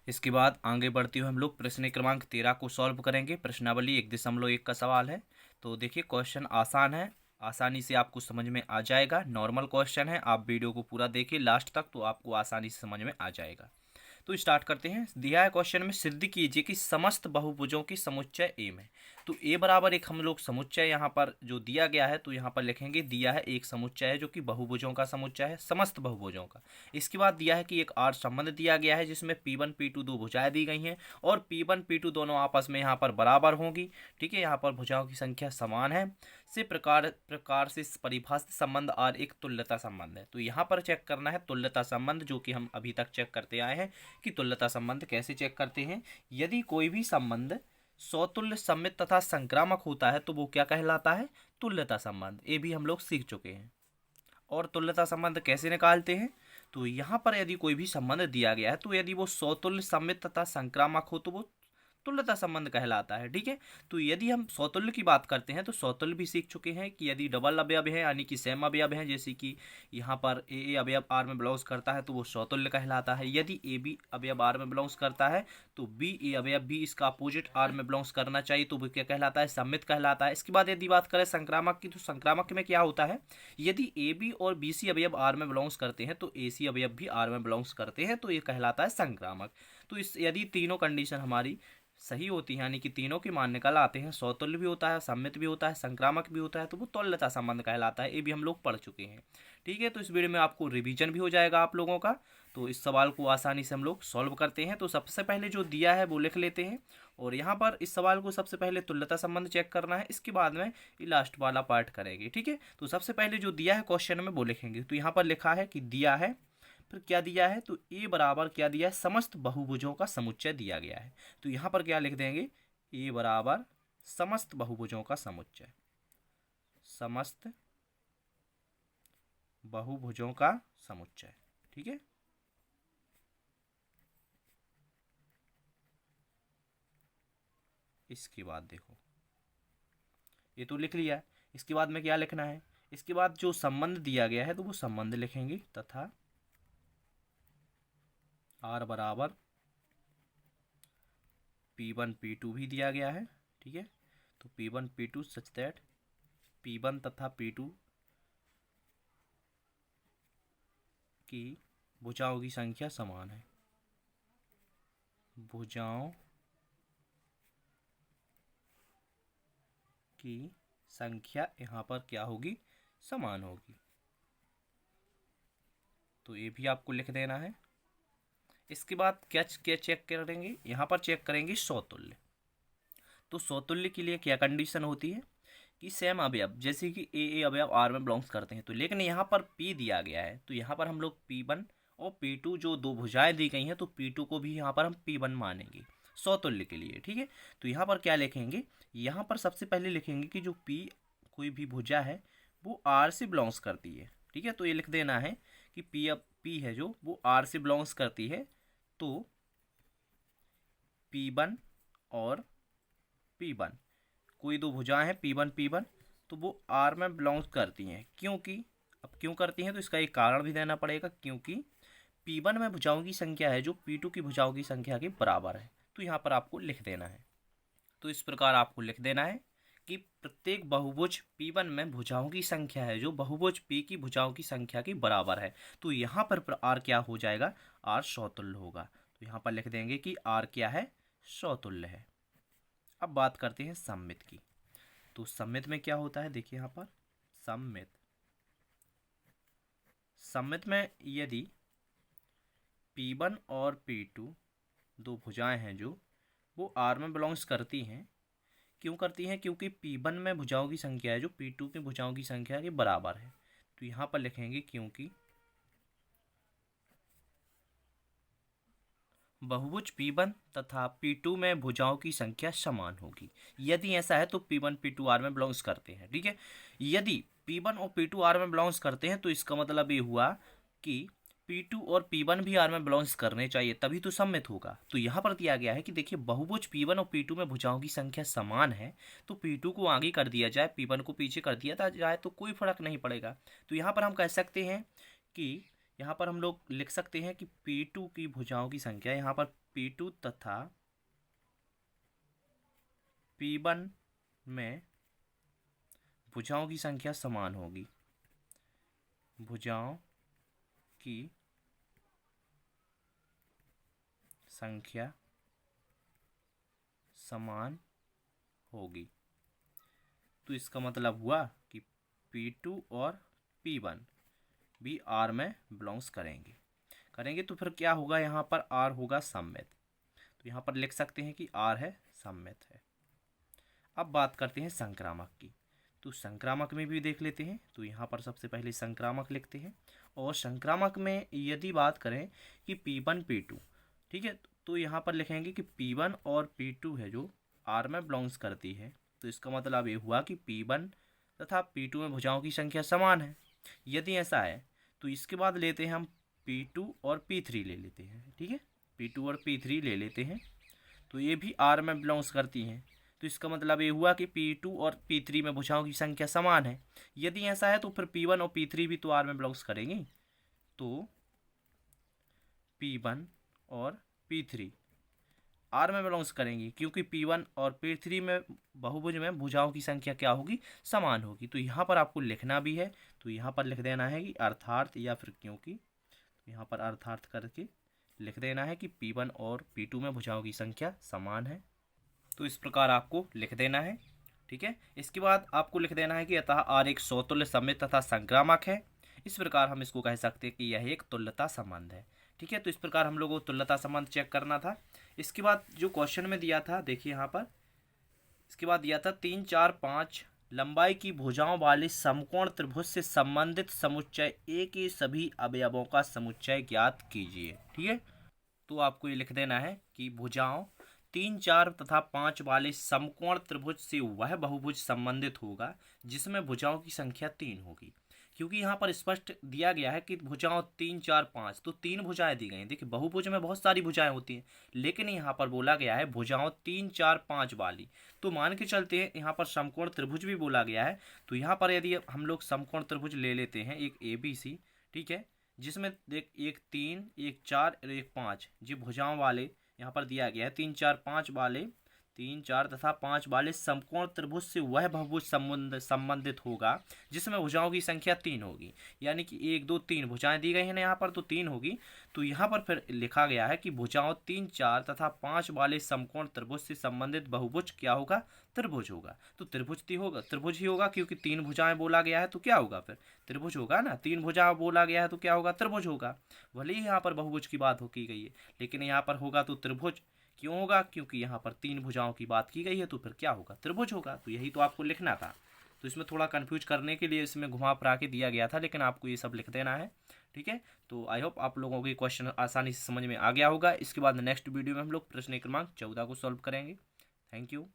इसके बाद आगे बढ़ते हुए हम लोग प्रश्न क्रमांक 13 को सॉल्व करेंगे। प्रश्नावली 1.1 का सवाल है। तो देखिए क्वेश्चन आसान है, आसानी से आपको समझ में आ जाएगा। नॉर्मल क्वेश्चन है, आप वीडियो को पूरा देखिए लास्ट तक तो आपको आसानी से समझ में आ जाएगा। तो स्टार्ट करते हैं। दिया है क्वेश्चन में, सिद्ध कीजिए कि समस्त बहुभुजों की समुच्चय ए में। तो ए बराबर एक हम लोग समुच्चय यहाँ पर जो दिया गया है तो यहाँ पर लिखेंगे दिया है एक समुच्चय है जो कि बहुभुजों का समुच्चय है, समस्त बहुभुजों का। इसके बाद दिया है कि एक आर संबंध दिया गया है जिसमें P1 P2 दो भुजाएं दी गई हैं और P1 P2 दोनों आपस में यहाँ पर बराबर होंगी। ठीक है, यहाँ पर भुजाओं की संख्या समान है। से प्रकार से परिभाषित संबंध आर एक तुल्यता संबंध है। तो यहाँ पर चेक करना है तुल्यता संबंध, जो कि हम अभी तक चेक करते आए हैं कि तुल्यता संबंध कैसे चेक करते हैं। यदि कोई भी संबंध स्वतुल्य, सममित तथा संक्रामक होता है तो वो क्या कहलाता है, तुल्यता संबंध। ये भी हम लोग सीख चुके हैं। और तुल्यता संबंध कैसे निकालते हैं, तो यहाँ पर यदि कोई भी संबंध दिया गया है तो यदि वो स्वतुल्य, सममित तथा संक्रामक हो तो वो तुल्यता संबंध कहलाता है। ठीक है, तो यदि हम स्वतुल्य की बात करते हैं तो स्वतुल्य भी सीख चुके हैं कि यदि डबल अवयव है यानी कि सेम अवयव है, जैसे कि यहाँ पर ए अवयव आर में बिलोंग्स करता है तो वो स्वतुल्य कहलाता है। यदि ए बी अवयव आर में बिलोंग्स करता है तो बी ए अवयव भी इसका अपोजिट आर में बिलोंग्स करना चाहिए तो वो क्या कहलाता है, सम्मित कहलाता है। इसके बाद यदि बात करें संक्रामक की, तो संक्रामक में क्या होता है, यदि ए बी और बी सी अवयव आर में बिलोंग्स करते हैं तो ए सी अवयव भी आर में बिलोंग्स करते हैं तो ये कहलाता है संक्रामक। तो इस यदि तीनों कंडीशन हमारी सही होती है, यानी कि तीनों की मान निकल आते हैं, स्वतुल्य भी होता है, सम्मित भी होता है, संक्रामक भी होता है, तो वो तुल्यता संबंध कहलाता है। ये भी हम लोग पढ़ चुके हैं। ठीक है, तो इस वीडियो में आपको रिवीजन भी हो जाएगा आप लोगों का। तो इस सवाल को आसानी से हम लोग सॉल्व करते हैं। तो सबसे पहले जो दिया है वो लिख लेते हैं और यहाँ पर इस सवाल को सबसे पहले तुल्यता संबंध चेक करना है, इसके बाद में ये लास्ट वाला पार्ट करेंगे। ठीक है, तो सबसे पहले जो दिया है क्वेश्चन में वो लिखेंगे। तो यहाँ पर लिखा है कि दिया है, फिर क्या दिया है, तो ए बराबर क्या दिया है, समस्त बहुभुजों का समुच्चय दिया गया है। तो यहाँ पर क्या लिख देंगे, ए बराबर समस्त बहुभुजों का समुच्चय, समस्त बहुभुजों का समुच्चय। ठीक है, इसके बाद देखो ये तो लिख लिया। इसके बाद में क्या लिखना है, इसके बाद जो संबंध दिया गया है तो वो संबंध लिखेंगे तथा आर बराबर P1 P2 भी दिया गया है। ठीक है, तो P1 P2 such that P1 तथा P2 की भुजाओं की संख्या समान है, भुजाओं की संख्या यहाँ पर क्या होगी, समान होगी। तो ये भी आपको लिख देना है। इसके बाद क्या क्या चेक करेंगे, यहाँ पर चेक करेंगे स्वतुल्य। तो स्वतुल्य के लिए क्या कंडीशन होती है कि सेम अवयव, जैसे कि ए अवयव आर में बिलोंग्स करते हैं, तो लेकिन यहाँ पर P दिया गया है तो यहाँ पर हम लोग P1 और P2 जो दो भुजाएं दी गई हैं तो P2 को भी यहाँ पर हम P1 मानेंगे स्वतुल्य के लिए। ठीक है, तो यहाँ पर क्या लिखेंगे, यहाँ पर सबसे पहले लिखेंगे कि जो P कोई भी भुजा है वो R से बिलोंग्स करती है। ठीक है, तो ये लिख देना है कि P है जो वो R से बिलोंग्स करती है तो P1 और P1 कोई दो भुजाएं हैं P1 P1 तो वो R में बिलोंग्स करती हैं। क्योंकि अब क्यों करती हैं तो इसका एक कारण भी देना पड़ेगा, क्योंकि P1 में भुजाओं की संख्या है जो P2 की भुजाओं की संख्या के बराबर है। तो यहाँ पर आपको लिख देना है। तो इस प्रकार आपको लिख देना है कि प्रत्येक बहुभुज P1 में भुजाओं की संख्या है जो बहुभुज P की भुजाओं की संख्या के बराबर है। तो यहाँ पर R क्या हो जाएगा, R स्वतुल्य होगा। तो यहाँ पर लिख देंगे कि R क्या है, स्वतुल्य है। अब बात करते हैं सममित की। तो सममित में क्या होता है, देखिए यहाँ पर सममित में यदि P1 और P2 दो भुजाएं हैं जो वो R में बिलोंग्स करती हैं। क्यों करती हैं, क्योंकि P1 में भुजाओं की संख्या है जो P2 की भुजाओं की संख्या के बराबर है। तो यहाँ पर लिखेंगे क्योंकि बहुभुज P1 तथा P2 में भुजाओं की संख्या समान होगी। यदि ऐसा है तो P1 P2 R में बिलोंग्स करते हैं। ठीक है, यदि P1 और P2 R में बिलोंग्स करते हैं तो इसका मतलब ये हुआ कि P2 और P1 भी R में बिलोंग्स करने चाहिए, तभी तो सम्मित होगा। तो यहाँ पर दिया गया है कि देखिए बहुभुज P1 और P2 में भुजाओं की संख्या समान है तो P2 को आगे कर दिया जाए, P1 को पीछे कर दिया जाए तो कोई फर्क नहीं पड़ेगा। तो यहाँ पर हम कह सकते हैं कि यहाँ पर हम लोग लिख सकते हैं कि P2 की भुजाओं की संख्या, यहाँ पर P2 तथा P1 में भुजाओं की संख्या समान होगी। भुजाओं की संख्या समान होगी। तो इसका मतलब हुआ कि P2 और P1 भी R में बिलोंग्स करेंगे तो फिर क्या होगा, यहाँ पर R होगा सममित। तो यहाँ पर लिख सकते हैं कि R है, सममित है। अब बात करते हैं संक्रामक की। तो संक्रामक में भी देख लेते हैं। तो यहाँ पर सबसे पहले संक्रामक लिखते हैं। और संक्रामक में यदि बात करें कि P1 P2, ठीक है, तो यहाँ पर लिखेंगे कि P1 और P2 है जो R में बिलोंग्स करती है। तो इसका मतलब ये हुआ कि P1 तथा P2 में भुजाओं की संख्या समान है। यदि ऐसा है तो इसके बाद लेते हैं हम P2 और P3 ले लेते हैं। ठीक है, P2 और P3 ले लेते हैं। तो ये भी R में बिलोंग्स करती हैं। तो इसका मतलब ये हुआ कि P2 और P3 में भुजाओं की संख्या समान है। यदि ऐसा है तो फिर P1 और P3 भी तो R में बिलोंग्स करेंगी। तो P1 और P3 R में बिलोंग्स करेंगी, क्योंकि P1 और P3 में बहुभुज में भुजाओं की संख्या क्या होगी, समान होगी। तो यहाँ पर आपको लिखना भी है। तो यहाँ पर लिख देना है कि अर्थात या फिर क्योंकि, तो यहाँ पर अर्थात करके लिख देना है कि P1 और P2 में भुजाओं की संख्या समान है। तो इस प्रकार आपको लिख देना है। ठीक है, इसके बाद आपको लिख देना है कि अतः R एक स्वतुल्य सममित तथा संक्रामक है। इस प्रकार हम इसको कह सकते हैं कि यह एक तुल्यता संबंध है। ठीक है, तो इस प्रकार हम लोगों को तुल्यता संबंध चेक करना था। इसके बाद जो क्वेश्चन में दिया था, देखिए यहाँ पर इसके बाद दिया था 3, 4, 5 लंबाई की भुजाओं वाले समकोण त्रिभुज से संबंधित समुच्चय ए के सभी अवयवों का समुच्चय ज्ञात कीजिए। ठीक है, तो आपको ये लिख देना है कि भुजाओं 3, 4 तथा 5 वाले समकोण त्रिभुज से वह बहुभुज संबंधित होगा जिसमें भुजाओं की संख्या 3 होगी। क्योंकि यहाँ पर स्पष्ट दिया गया है कि भुजाओं 3, 4, 5, तो 3 भुजाएं दी गई हैं। देखिए बहुभुज में बहुत सारी भुजाएं होती हैं, लेकिन यहाँ पर बोला गया है भुजाओं 3, 4, 5 वाली। तो मान के चलते हैं यहाँ पर समकोण त्रिभुज भी बोला गया है। तो यहाँ पर यदि हम लोग समकोण त्रिभुज ले लेते हैं, एक ABC, ठीक है, जिसमें देख एक 3, एक 4 और एक 5 जी भुजाओं वाले यहाँ पर दिया गया है 3, 4, 5 वाले 3, 4 तथा 5 वाले समकोण त्रिभुज से वह बहुभुज संबंधित होगा जिसमें भुजाओं की संख्या 3 होगी। यानी कि 1, 2, 3 भुजाएं दी गई हैं ना यहाँ पर, तो 3 होगी। तो यहाँ पर फिर लिखा गया है कि भुजाओं 3, 4 तथा 5 वाले समकोण त्रिभुज से संबंधित बहुभुज क्या होगा, त्रिभुज होगा। तो त्रिभुज ही होगा, क्योंकि 3 भुजाएं बोला गया है तो क्या होगा, फिर त्रिभुज होगा ना। 3 भुजा बोला गया है तो क्या होगा, त्रिभुज होगा। भले ही यहाँ पर बहुभुज की बात की गई है, लेकिन यहाँ पर होगा तो त्रिभुज। क्यों होगा, क्योंकि यहाँ पर 3 भुजाओं की बात की गई है, तो फिर क्या होगा, त्रिभुज होगा। तो यही तो आपको लिखना था। तो इसमें थोड़ा कंफ्यूज करने के लिए इसमें घुमा फिरा के दिया गया था, लेकिन आपको ये सब लिख देना है। ठीक है, तो आई होप आप लोगों को ये क्वेश्चन आसानी से समझ में आ गया होगा। इसके बाद नेक्स्ट वीडियो में हम लोग प्रश्न क्रमांक 14 को सॉल्व करेंगे। Thank you.